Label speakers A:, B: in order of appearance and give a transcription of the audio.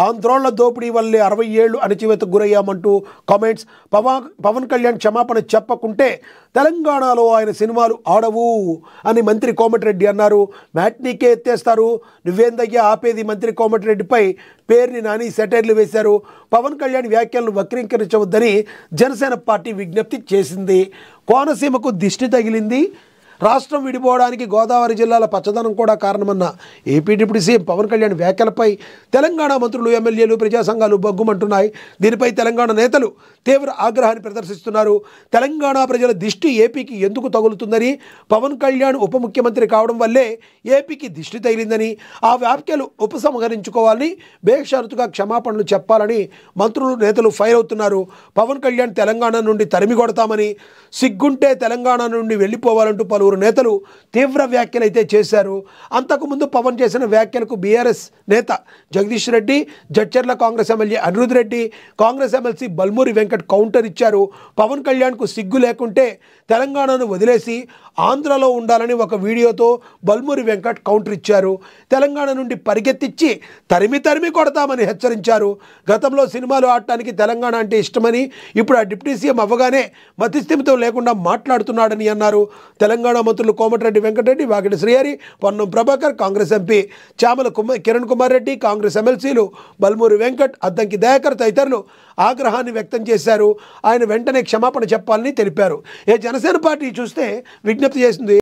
A: ఆంధ్రోళ్ల దోపిడీ వల్లే 60 ఏళ్లు అణచివేతకు గురయ్యామంటూ కామెంట్స్. పవన్ కళ్యాణ్ క్షమాపణ చెప్పకుంటే తెలంగాణలో ఆయన సినిమాలు ఆడవు అని మంత్రి కోమటిరెడ్డి అన్నారు. మ్యాట్నీకే ఎత్తేస్తారు, నువ్వేందయ్యా ఆపేది మంత్రి కోమటిరెడ్డిపై పేరుని నాని సెటైర్లు వేశారు. పవన్ కళ్యాణ్ వ్యాఖ్యలను వక్రీకరించవద్దని జనసేన పార్టీ విజ్ఞప్తి చేసింది. కోనసీమకు దిష్టి తగిలింది, రాష్ట్రం విడిపోవడానికి గోదావరి జిల్లాల పచ్చదనం కూడా కారణమన్న AP deputy CM Pawan Kalyan వ్యాఖ్యలపై తెలంగాణ మంత్రులు, ఎమ్మెల్యేలు, ప్రజా సంఘాలు బగ్గుమంటున్నాయి. దీనిపై తెలంగాణ నేతలు తీవ్ర ఆగ్రహాన్ని ప్రదర్శిస్తున్నారు. తెలంగాణ ప్రజల దిష్టి ఏపీకి ఎందుకు తగులుతుందని, పవన్ కళ్యాణ్ ఉప ముఖ్యమంత్రి కావడం వల్లే ఏపీకి దిష్టి తగిలిందని, ఆ వ్యాఖ్యలు ఉపసంహరించుకోవాలని, బేషరతుగా క్షమాపణలు చెప్పాలని మంత్రులు, నేతలు ఫైర్ అవుతున్నారు. పవన్ కళ్యాణ్ తెలంగాణ నుండి తరిమి కొడతామని, సిగ్గుంటే తెలంగాణ నుండి వెళ్ళిపోవాలంటూ పలువురు నేతలు తీవ్ర వ్యాఖ్యలు అయితే చేశారు. అంతకుముందు పవన్ చేసిన వ్యాఖ్యలకు బీఆర్ఎస్ నేత Jagadish Reddy, Jadcherla Congress MLA Anirudh Reddy, Congress MLC Balmuri Venkat counter ఇచ్చారు. పవన్ కళ్యాణ్కు సిగ్గు లేకుంటే తెలంగాణను వదిలేసి ఆంధ్రలో ఉండాలని ఒక వీడియోతో బల్మూరి వెంకట్ కౌంటర్ ఇచ్చారు. తెలంగాణ నుండి పరిగెత్తిచ్చి తరిమి కొడతామని హెచ్చరించారు. గతంలో సినిమాలు ఆడటానికి తెలంగాణ అంటే ఇష్టమని, ఇప్పుడు ఆ డిప్యూటీ సీఎం అవ్వగానే మతిస్థిమితం లేకుండా మాట్లాడుతున్నాడని అన్నారు. తెలంగాణ మంత్రులు కోమటిరెడ్డి వెంకటరెడ్డి, వాకిటి శ్రీహరి, పొన్నం ప్రభాకర్, కాంగ్రెస్ ఎంపీ చామల కిరణ్ కుమార్ రెడ్డి, కాంగ్రెస్ ఎమ్మెల్సీలు బల్మూరి వెంకట్, అద్దంకి దయాకర్ తదితరులు ఆగ్రహాన్ని వ్యక్తం చేశారు. ఆయన వెంటనే క్షమాపణ చెప్పాలని తెలిపారు. జనసేన పార్టీ చూస్తే విజ్ఞప్తి చేసింది.